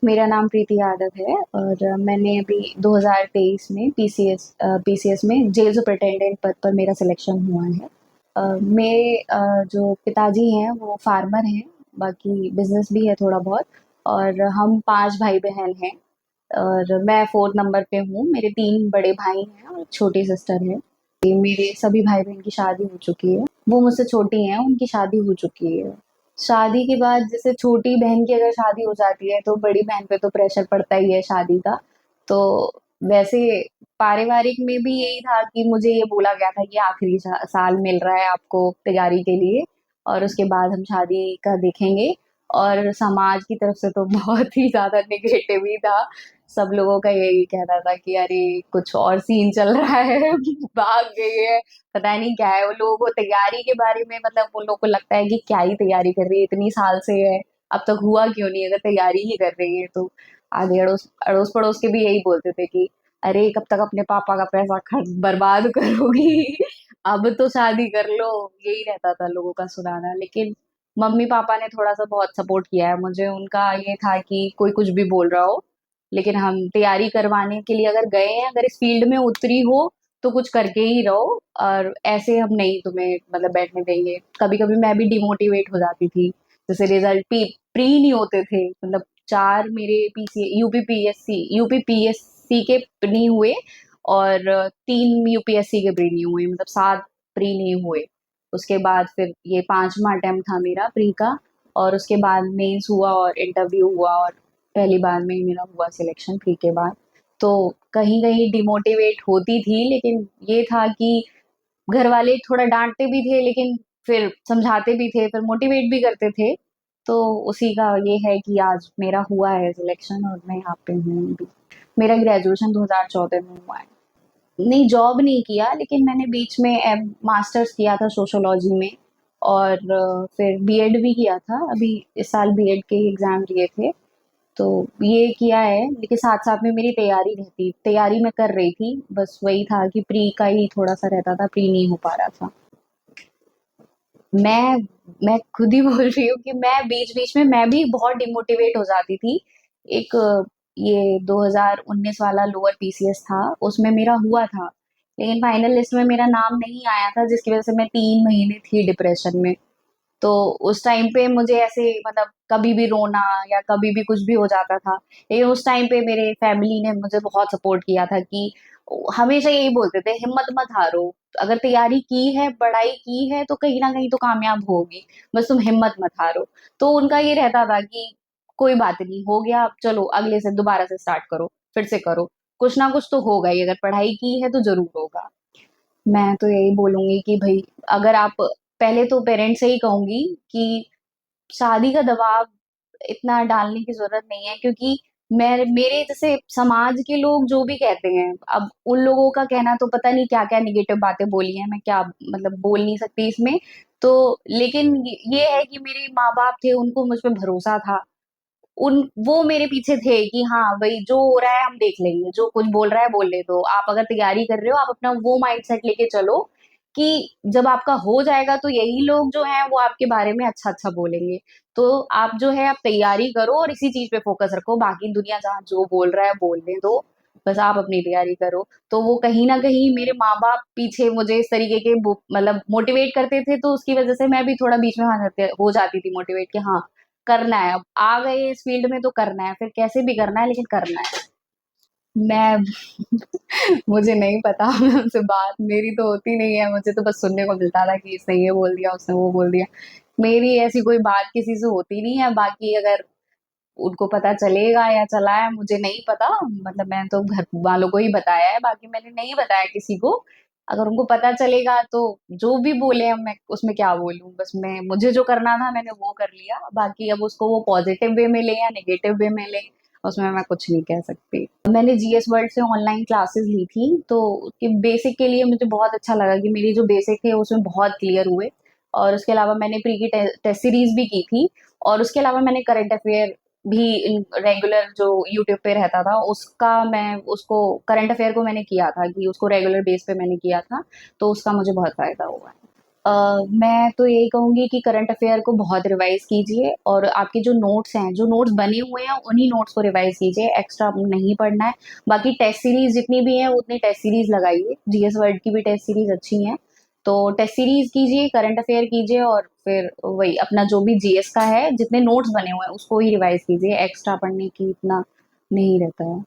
मेरा नाम प्रीति यादव है और मैंने अभी 2023 में पीसीएस में जेल सुपरिटेंडेंट पद पर मेरा सिलेक्शन हुआ है। मेरे जो पिताजी हैं वो फार्मर हैं, बाकी बिजनेस भी है थोड़ा बहुत। और हम 5 भाई बहन हैं और मैं 4th नंबर पे हूँ। मेरे 3 बड़े भाई हैं और एक छोटी सिस्टर है। ये मेरे सभी भाई बहन की शादी हो चुकी है। वो मुझसे छोटी हैं, उनकी शादी हो चुकी है। शादी के बाद जैसे छोटी बहन की अगर शादी हो जाती है तो बड़ी बहन पे तो प्रेशर पड़ता ही है शादी का। तो वैसे पारिवारिक में भी यही था कि मुझे ये बोला गया था कि आखिरी साल मिल रहा है आपको तैयारी के लिए और उसके बाद हम शादी का देखेंगे। और समाज की तरफ से तो बहुत ही ज्यादा नेगेटिव ही था। सब लोगों का यही कहना था कि अरे कुछ और सीन चल रहा है भाग गई है, पता नहीं क्या है। वो लोगों को तैयारी के बारे में मतलब उन लोगों को लगता है कि क्या ही तैयारी कर रही है, इतनी साल से है, अब तक हुआ क्यों नहीं अगर तैयारी ही कर रही है तो। आगे अड़ोस अड़ोस पड़ोस के भी यही बोलते थे कि अरे कब तक अपने पापा का पैसा खर्च बर्बाद करोगी अब तो शादी कर लो। यही रहता था लोगों का सुनाना। लेकिन मम्मी पापा ने थोड़ा सा बहुत सपोर्ट किया है मुझे। उनका ये था कि कोई कुछ भी बोल रहा हो, लेकिन हम तैयारी करवाने के लिए अगर गए हैं, अगर इस फील्ड में उतरी हो तो कुछ करके ही रहो। और ऐसे हम नहीं तुम्हें मतलब बैठने देंगे। कभी कभी मैं भी डिमोटिवेट हो जाती थी, जैसे रिजल्ट प्री नहीं होते थे, मतलब 4 मेरे पीसी यूपी पीएससी के प्री हुए और 3 यूपीएससी के प्री नहीं हुए, मतलब 7 प्री नहीं हुए। उसके बाद फिर ये 5वां अटेम्प्ट था मेरा प्री का। और उसके बाद मेंस हुआ और इंटरव्यू हुआ और पहली बार में ही मेरा हुआ सिलेक्शन प्री के बाद। तो कहीं कहीं डिमोटिवेट होती थी, लेकिन ये था कि घर वाले थोड़ा डांटते भी थे लेकिन फिर समझाते भी थे, फिर मोटिवेट भी करते थे। तो उसी का ये है कि आज मेरा हुआ है सिलेक्शन और मैं यहाँ पे हूँ अभी। मेरा ग्रेजुएशन 2014 में हुआ है। नहीं, जॉब नहीं किया, लेकिन मैंने बीच में मास्टर्स किया था सोशोलॉजी में। और फिर बीएड भी किया था। अभी इस साल बीएड के एग्जाम दिए थे। तो ये किया है, लेकिन साथ साथ में मेरी तैयारी मैं कर रही थी। बस वही था कि प्री का ही थोड़ा सा रहता था, प्री नहीं हो पा रहा था। मैं मैं खुद ही बोल रही हूँ कि मैं बीच बीच में मैं भी बहुत डिमोटिवेट हो जाती थी। एक ये 2019 वाला लोअर पीसीएस था, उसमें मेरा हुआ था, लेकिन फाइनल लिस्ट में मेरा नाम नहीं आया था, जिसकी वजह से मैं 3 महीने थी डिप्रेशन में। तो उस टाइम पे मुझे ऐसे मतलब कभी भी रोना या कभी भी कुछ भी हो जाता था। लेकिन उस टाइम पे मेरे फैमिली ने मुझे बहुत सपोर्ट किया था कि हमेशा यही बोलते थे हिम्मत मत हारो, अगर तैयारी की है पढ़ाई की है तो कहीं ना कहीं तो कामयाब होगी, बस तुम हिम्मत मत हारो। तो उनका ये रहता था कि कोई बात नहीं, हो गया, अब चलो अगले से दोबारा से स्टार्ट करो, फिर से करो, कुछ ना कुछ तो होगा ही, अगर पढ़ाई की है तो जरूर होगा। मैं तो यही बोलूंगी कि भाई अगर आप, पहले तो पेरेंट्स से ही कहूंगी कि शादी का दबाव इतना डालने की जरूरत नहीं है, क्योंकि मैं मेरे जैसे समाज के लोग जो भी कहते हैं, अब उन लोगों का कहना तो पता नहीं क्या क्या निगेटिव बातें बोली हैं, मैं क्या मतलब बोल नहीं सकती इसमें। तो लेकिन ये है कि मेरे माँ बाप थे, उनको मुझ पे भरोसा था। उन वो मेरे पीछे थे कि हाँ भाई जो हो रहा है हम देख लेंगे, जो कुछ बोल रहा है बोलने दो, आप अगर तैयारी कर रहे हो आप अपना वो माइंडसेट लेके चलो कि जब आपका हो जाएगा तो यही लोग जो हैं वो आपके बारे में अच्छा अच्छा बोलेंगे। तो आप जो है आप तैयारी करो और इसी चीज पे फोकस रखो, बाकी दुनिया जहाँ जो बोल रहा है बोलने दो, बस आप अपनी तैयारी करो। तो वो कहीं ना कहीं मेरे माँ बाप पीछे मुझे इस तरीके के मतलब मोटिवेट करते थे, तो उसकी वजह से मैं भी थोड़ा बीच में हो जाती थी मोटिवेट कि हाँ करना है, अब आ गए इस फील्ड में तो करना है, फिर कैसे भी करना है लेकिन करना है। मैं मुझे नहीं पता मैं उनसे बात मेरी तो होती नहीं है, मुझे तो बस सुनने को मिलता था कि इसने ये बोल दिया उसने वो बोल दिया। मेरी ऐसी कोई बात किसी से होती नहीं है। बाकी अगर उनको पता चलेगा या चला है मुझे नहीं पता, मतलब मैंने तो घर वालों को ही बताया है, बाकी मैंने नहीं बताया किसी को। अगर उनको पता चलेगा तो जो भी बोले हम, मैं उसमें क्या बोलूं, बस मैं मुझे जो करना था मैंने वो कर लिया, बाकी अब उसको वो पॉजिटिव वे में ले या नेगेटिव वे में ले उसमें मैं कुछ नहीं कह सकती। मैंने जीएस वर्ल्ड से ऑनलाइन क्लासेस ली थी, तो उसके बेसिक के लिए मुझे बहुत अच्छा लगा कि मेरी जो बेसिक थे उसमें बहुत क्लियर हुए। और उसके अलावा मैंने प्री की टेस्ट सीरीज भी की थी। और उसके अलावा मैंने करंट अफेयर भी रेगुलर जो यूट्यूब पे रहता था उसका, मैं उसको करंट अफेयर को मैंने किया था कि उसको रेगुलर बेस पे मैंने किया था, तो उसका मुझे बहुत फायदा हुआ है। मैं तो यही कहूँगी कि करंट अफेयर को बहुत रिवाइज़ कीजिए और आपके जो नोट्स हैं, जो नोट्स बने हुए हैं, उन्हीं नोट्स को रिवाइज़ कीजिए, एक्स्ट्रा नहीं पढ़ना है। बाकी टेस्ट सीरीज़ जितनी भी हैं, उतनी टेस्ट सीरीज़ लगाइए। जीएस वर्ल्ड की भी टेस्ट सीरीज़ अच्छी हैं। तो टेस्ट सीरीज़ कीजिए, करंट अफेयर कीजिए और फिर वही अपना जो भी जीएस का है, जितने नोट्स बने हुए हैं, उसको ही रिवाइज़ कीजिए। एक्स्ट्रा पढ़ने की इतना नहीं रहता है।